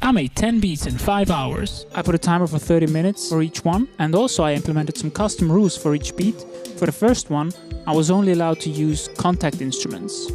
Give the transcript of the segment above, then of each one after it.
I made 10 beats in 5 hours. I put a timer for 30 minutes for each one, and also I implemented some custom rules for each beat. For the first one, I was only allowed to use Kontakt instruments.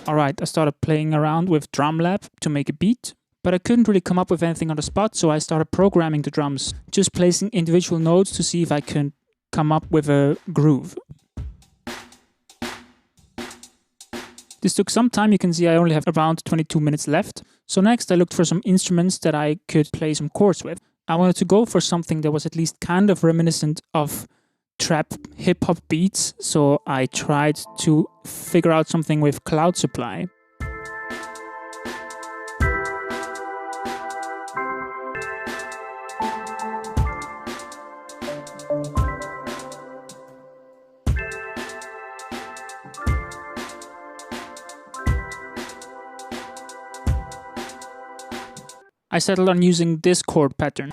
Alright, I started playing around with DrumLab to make a beat, but I couldn't really come up with anything on the spot, so I started programming the drums, just placing individual notes to see if I could come up with a groove. This took some time. You can see I only have around 22 minutes left. So next I looked for some instruments that I could play some chords with. I wanted to go for something that was at least kind of reminiscent of trap hip-hop beats, so I tried to figure out something with Cloud Supply. I settled on using this chord pattern.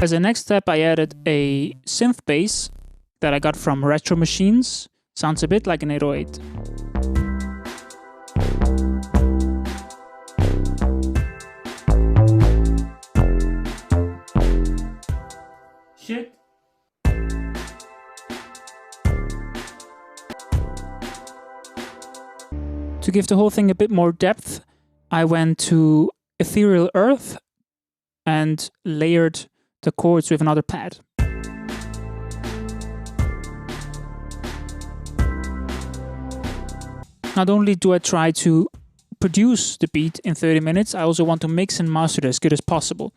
As a next step, I added a synth bass that I got from Retro Machines. Sounds a bit like an 808. Shit. To give the whole thing a bit more depth, I went to Ethereal Earth and layered the chords with another pad. Not only do I try to produce the beat in 30 minutes, I also want to mix and master it as good as possible.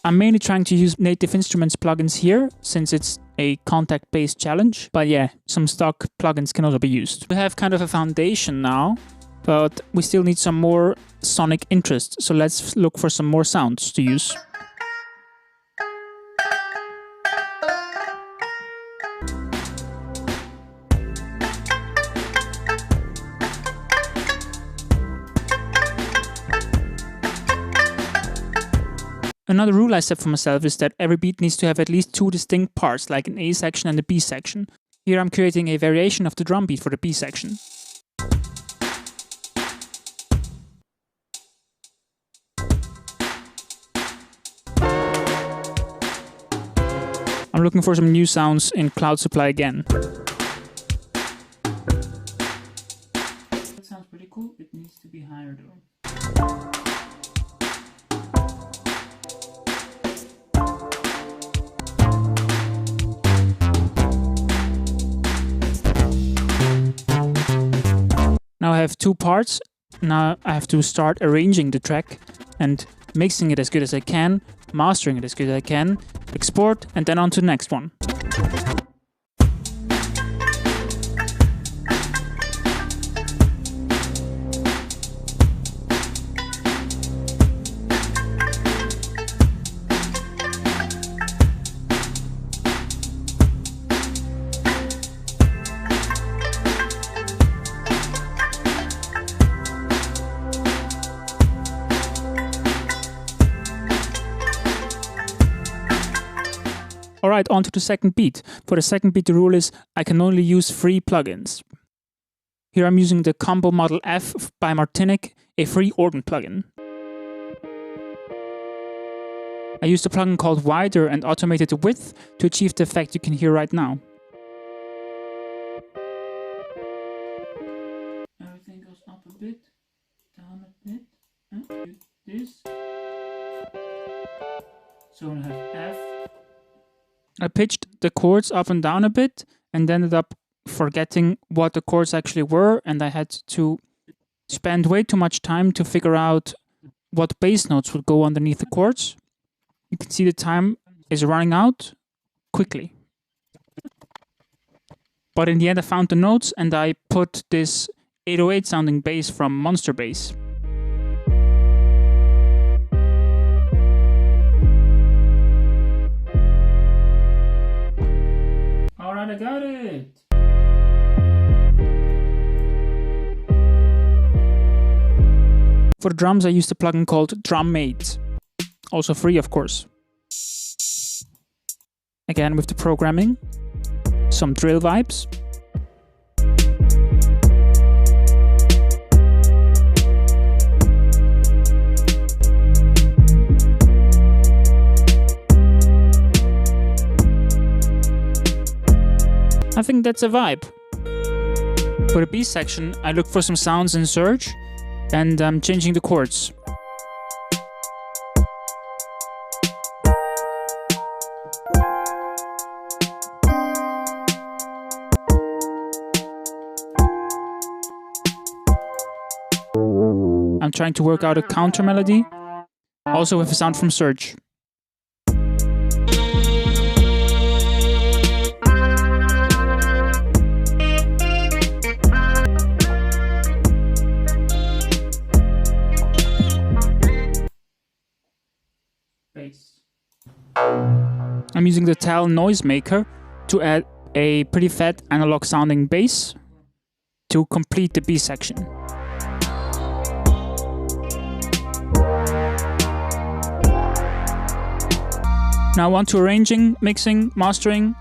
I'm mainly trying to use native instruments plugins here, since it's a Kontakt-based challenge. But yeah, some stock plugins can also be used. We have kind of a foundation now, but we still need some more sonic interest. So let's look for some more sounds to use. Another rule I set for myself is that every beat needs to have at least two distinct parts, like an A section and a B section. Here I'm creating a variation of the drum beat for the B section. I'm looking for some new sounds in Cloud Supply again. That sounds pretty cool. It needs to be higher though. Now I have two parts. Now I have to start arranging the track and mixing it as good as I can, mastering it as good as I can, export, and then on to the next one. Alright, on to the second beat. For the second beat, the rule is I can only use free plugins. Here I'm using the Combo Model F by Martinic, a free organ plugin. I used a plugin called Wider and automated the width to achieve the effect you can hear right now. Everything goes up a bit, down a bit, and do this. So I have F. I pitched the chords up and down a bit and ended up forgetting what the chords actually were, and I had to spend way too much time to figure out what bass notes would go underneath the chords. You can see the time is running out quickly. But in the end I found the notes and I put this 808 sounding bass from Monster Bass. I got it! For the drums I used a plugin called DrumMate. Also free, of course. Again with the programming, some drill vibes. I think that's a vibe. For the B section, I look for some sounds in Surge, and I'm changing the chords. I'm trying to work out a counter melody, also with a sound from Surge. I'm using the Tal Noisemaker to add a pretty fat analog sounding bass to complete the B section. Now on to arranging, mixing, mastering.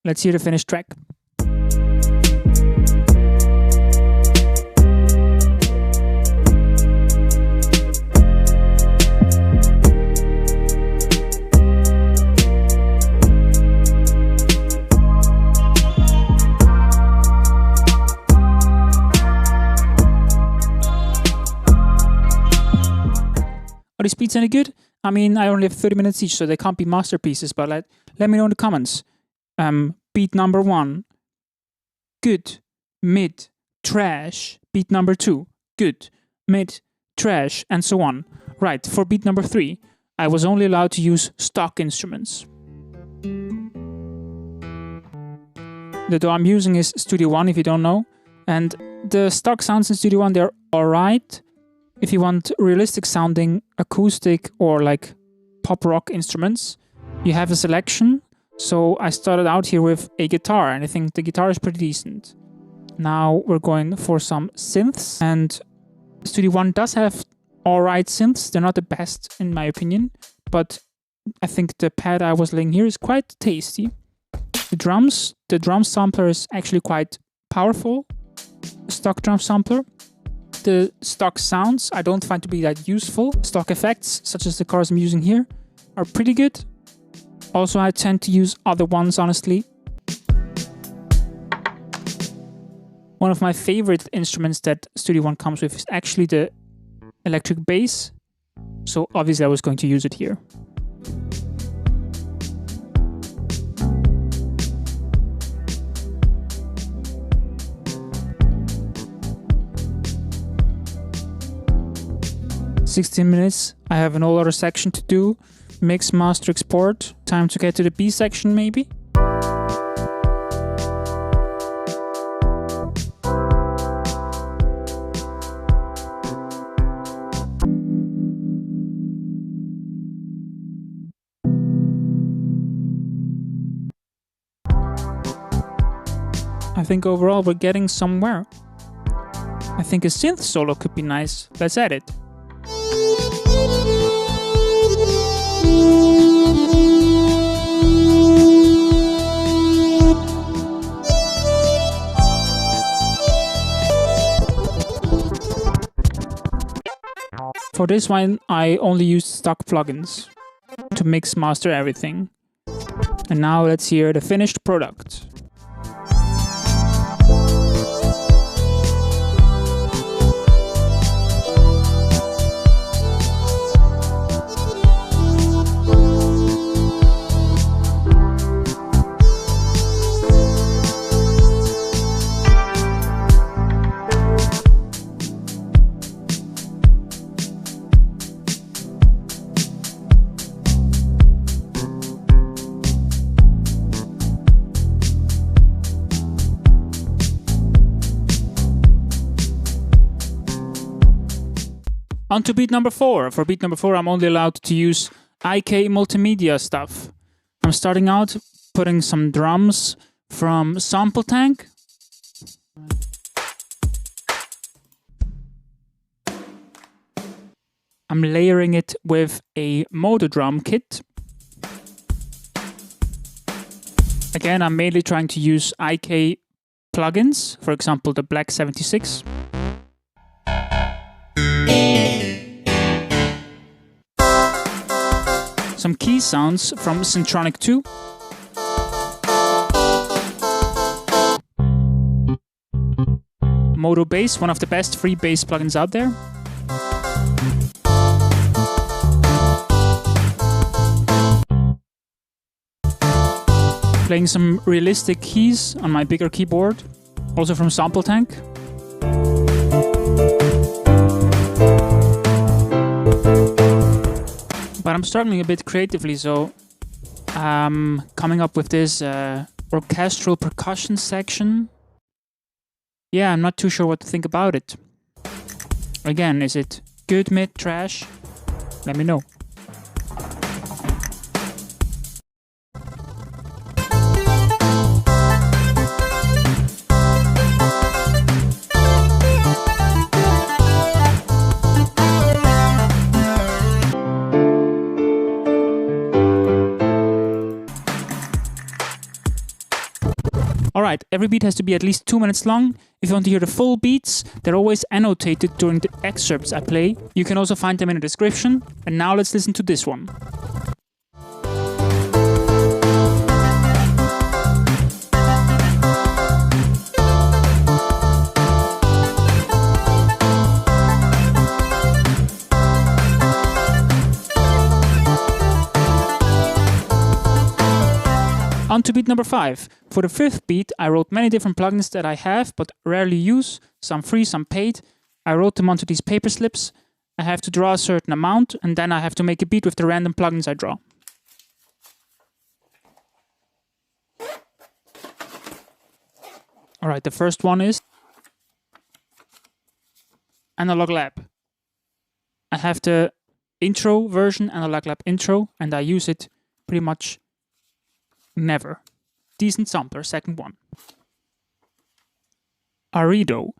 Let's hear the finished track. Are these beats any good? I mean, I only have 30 minutes each, so they can't be masterpieces, but let me know in the comments. Beat number 1, good, mid, trash. Beat number 2, good, mid, trash, and so on. Right, for beat number 3, I was only allowed to use stock instruments. The DAW I'm using is Studio One, if you don't know, and the stock sounds in Studio One, they're alright. If you want realistic sounding acoustic or like pop rock instruments, you have a selection. So I started out here with a guitar, and I think the guitar is pretty decent. Now we're going for some synths, and Studio One does have alright synths. They're not the best in my opinion, but I think the pad I was laying here is quite tasty. The drum sampler is actually quite powerful. Stock drum sampler. The stock sounds I don't find to be that useful. Stock effects, such as the cars I'm using here, are pretty good. Also, I tend to use other ones, honestly. One of my favorite instruments that Studio One comes with is actually the electric bass. So obviously I was going to use it here. "16 minutes, I have an whole other section to do. Mix, master, export. Time to get to the B section, maybe? I think overall we're getting somewhere. I think a synth solo could be nice. Let's add it. For this one, I only used stock plugins to mix, master everything. And now let's hear the finished product. On to beat number 4. For beat number 4, I'm only allowed to use IK Multimedia stuff. I'm starting out putting some drums from Sample Tank. I'm layering it with a motor drum kit. Again, I'm mainly trying to use IK plugins, for example, the Black 76. Some key sounds from Syntronic 2. Modo Bass, one of the best free bass plugins out there. Playing some realistic keys on my bigger keyboard, also from Sample Tank. But I'm struggling a bit creatively, so I'm coming up with this orchestral percussion section. Yeah, I'm not too sure what to think about it. Again, is it good, mid, trash? Let me know. Alright, every beat has to be at least 2 minutes long. If you want to hear the full beats, they're always annotated during the excerpts I play. You can also find them in the description. And now let's listen to this one. On to beat number 5. For the 5th beat, I wrote many different plugins that I have but rarely use, some free, some paid. I wrote them onto these paper slips. I have to draw a certain amount, and then I have to make a beat with the random plugins I draw. Alright, the first one is Analog Lab. I have the intro version, Analog Lab intro, and I use it pretty much never. Decent sampler, second one. Arido,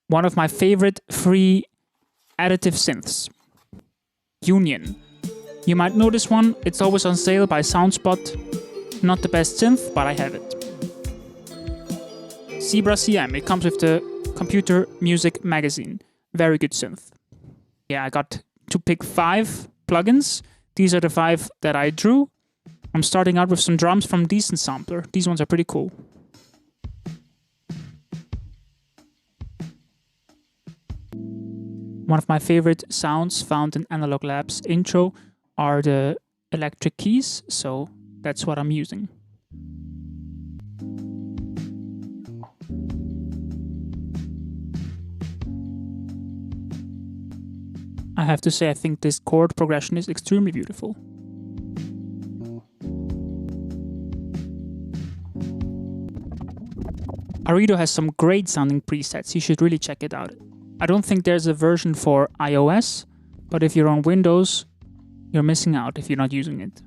one of my favorite free additive synths. Union. You might know this one, it's always on sale by Soundspot. Not the best synth, but I have it. Zebra CM, it comes with the Computer Music Magazine. Very good synth. Yeah, I got to pick 5 plugins. These are the 5 that I drew. I'm starting out with some drums from Decent Sampler. These ones are pretty cool. One of my favorite sounds found in Analog Lab's intro are the electric keys, so that's what I'm using. I have to say, I think this chord progression is extremely beautiful. Arido has some great sounding presets, you should really check it out. I don't think there's a version for iOS, but if you're on Windows, you're missing out if you're not using it.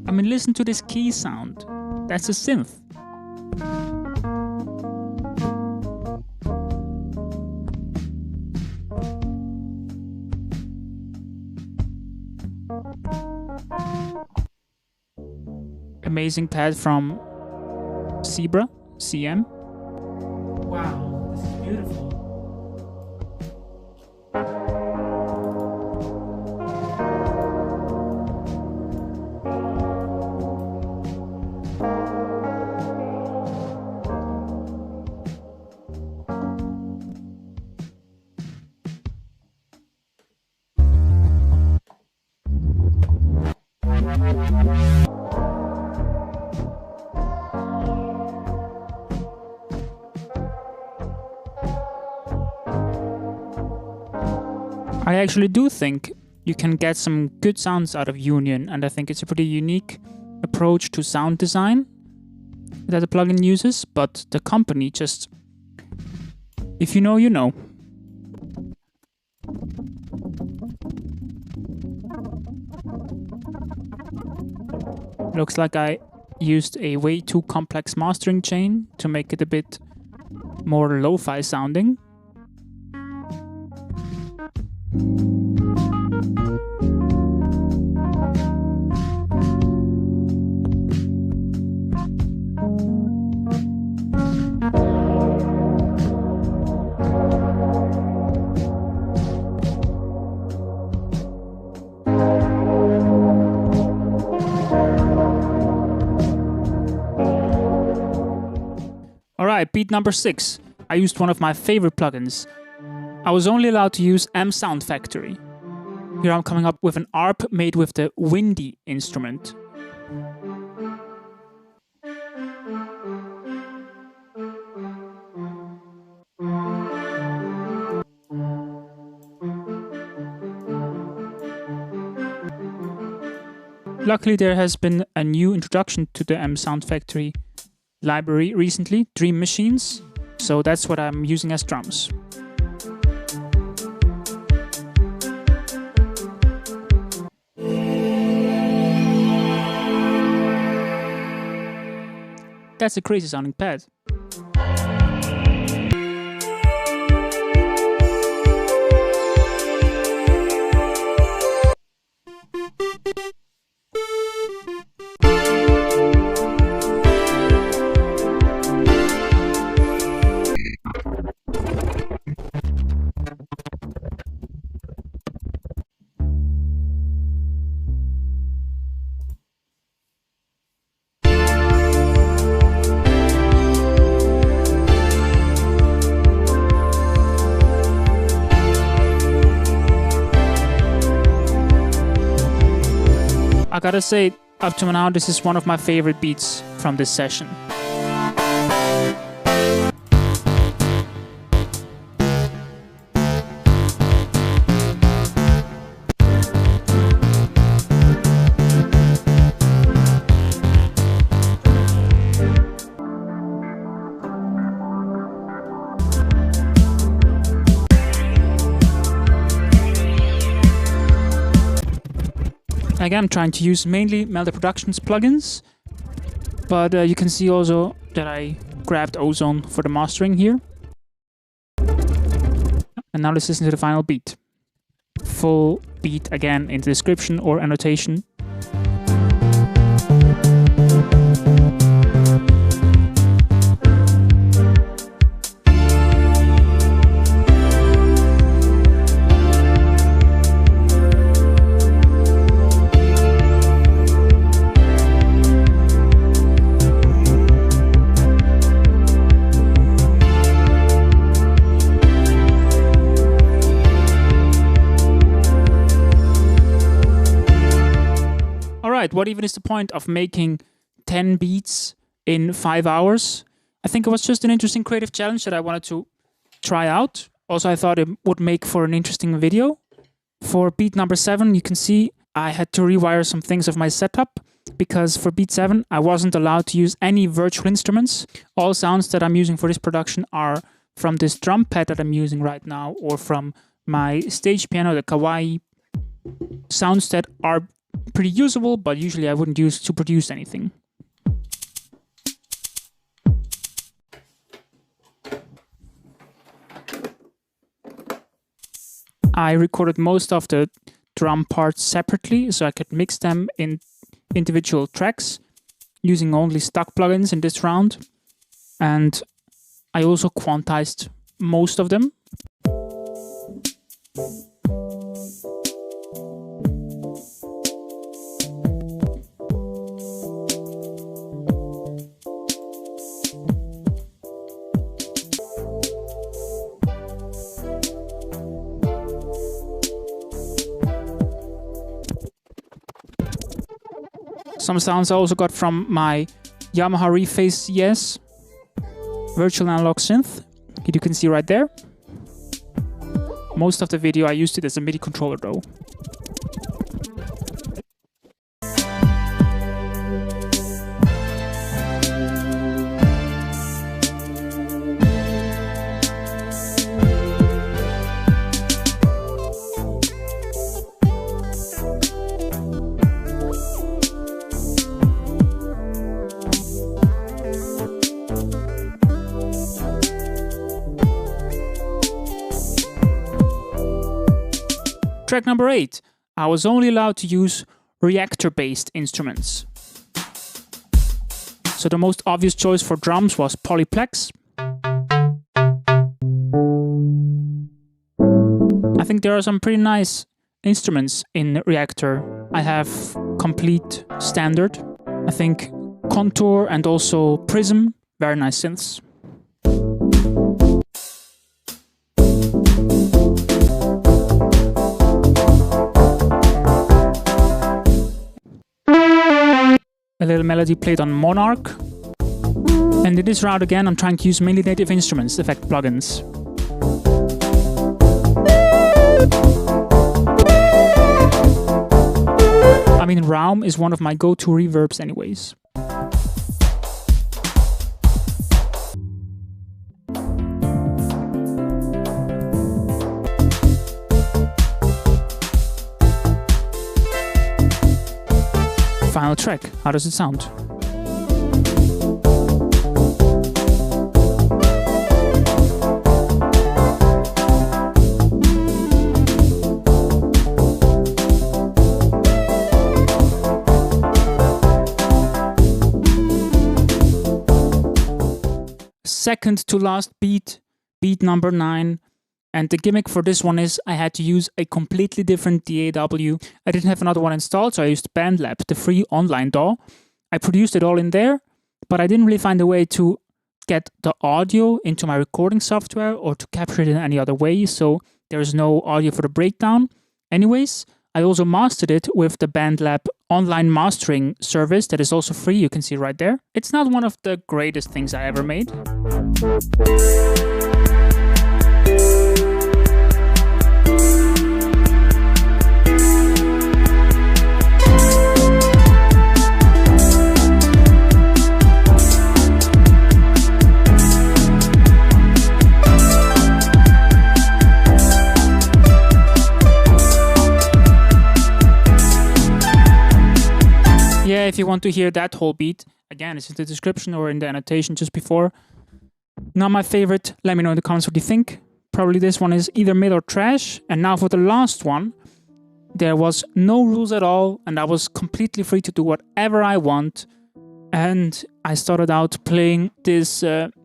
I mean, listen to this key sound. That's a synth. Amazing pad from Zebra CM. Wow, this is beautiful. I actually do think you can get some good sounds out of Union, and I think it's a pretty unique approach to sound design that the plugin uses, but the company just... If you know, you know. Looks like I used a way too complex mastering chain to make it a bit more lo-fi sounding. Alright, beat number 6. I used one of my favorite plugins. I was only allowed to use MSoundFactory. Here I'm coming up with an ARP made with the Windy instrument. Luckily, there has been a new introduction to the MSoundFactory library recently, Dream Machines, so that's what I'm using as drums. That's a crazy sounding pad. I gotta say, up to now, this is one of my favorite beats from this session. Again, I'm trying to use mainly Melody Productions plugins, but you can see also that I grabbed Ozone for the mastering here. And now let's listen to the final beat. Full beat again in the description or annotation. Alright, what even is the point of making 10 beats in 5 hours? I think it was just an interesting creative challenge that I wanted to try out. Also, I thought it would make for an interesting video. For beat number 7, you can see I had to rewire some things of my setup, because for beat 7, I wasn't allowed to use any virtual instruments. All sounds that I'm using for this production are from this drum pad that I'm using right now, or from my stage piano, the Kawaii. Sounds that are pretty usable, but usually I wouldn't use to produce anything. I recorded most of the drum parts separately, so I could mix them in individual tracks using only stock plugins in this round. And I also quantized most of them. Some sounds I also got from my Yamaha Rephase CS virtual analog synth. You can see right there. Most of the video I used it as a MIDI controller though. track number 8, I was only allowed to use Reaktor-based instruments. So the most obvious choice for drums was Polyplex. I think there are some pretty nice instruments in Reaktor. I have Complete Standard, I think Contour and also Prism, very nice synths. A little melody played on Monarch. And in this route again, I'm trying to use mainly native instruments effect plugins. I mean, Raum is one of my go-to reverbs anyways. Final track, how does it sound? Second to last beat, beat number 9. And the gimmick for this one is I had to use a completely different DAW. I didn't have another one installed, so I used BandLab, the free online DAW. I produced it all in there, but I didn't really find a way to get the audio into my recording software or to capture it in any other way, so there's no audio for the breakdown. Anyways, I also mastered it with the BandLab online mastering service that is also free, you can see right there. It's not one of the greatest things I ever made. Yeah, if you want to hear that whole beat, again, it's in the description or in the annotation just before. Not my favorite. Let me know in the comments what you think. Probably this one is either mid or trash. And now for the last one, there was no rules at all, and I was completely free to do whatever I want. And I started out playing this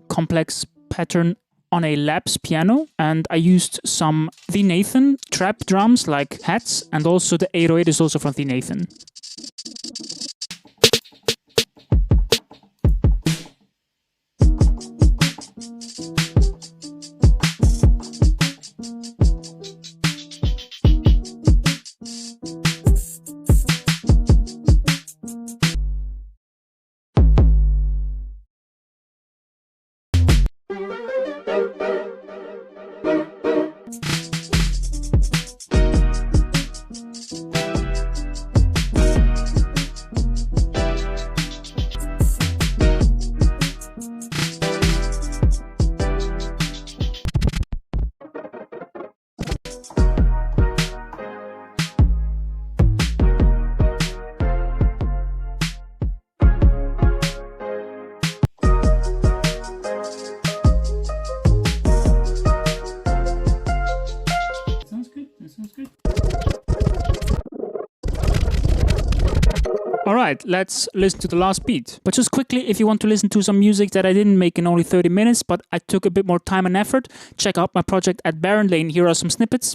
complex pattern on a Labs piano, and I used some The Nathan trap drums like hats, and also the 808 is also from The Nathan. Alright, let's listen to the last beat. But just quickly, if you want to listen to some music that I didn't make in only 30 minutes, but I took a bit more time and effort, check out my project at Baron Lane. Here are some snippets.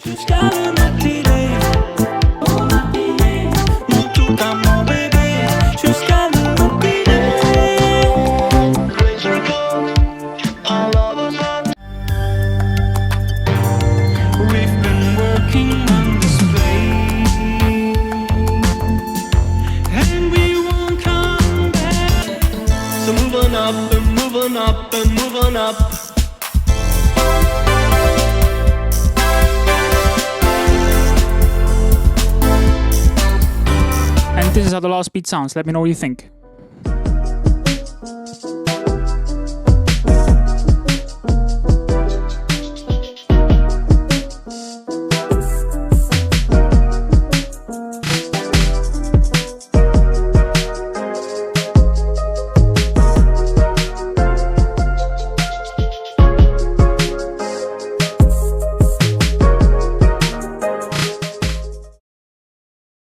Up and moving up. And this is how the last beat sounds. Let me know what you think.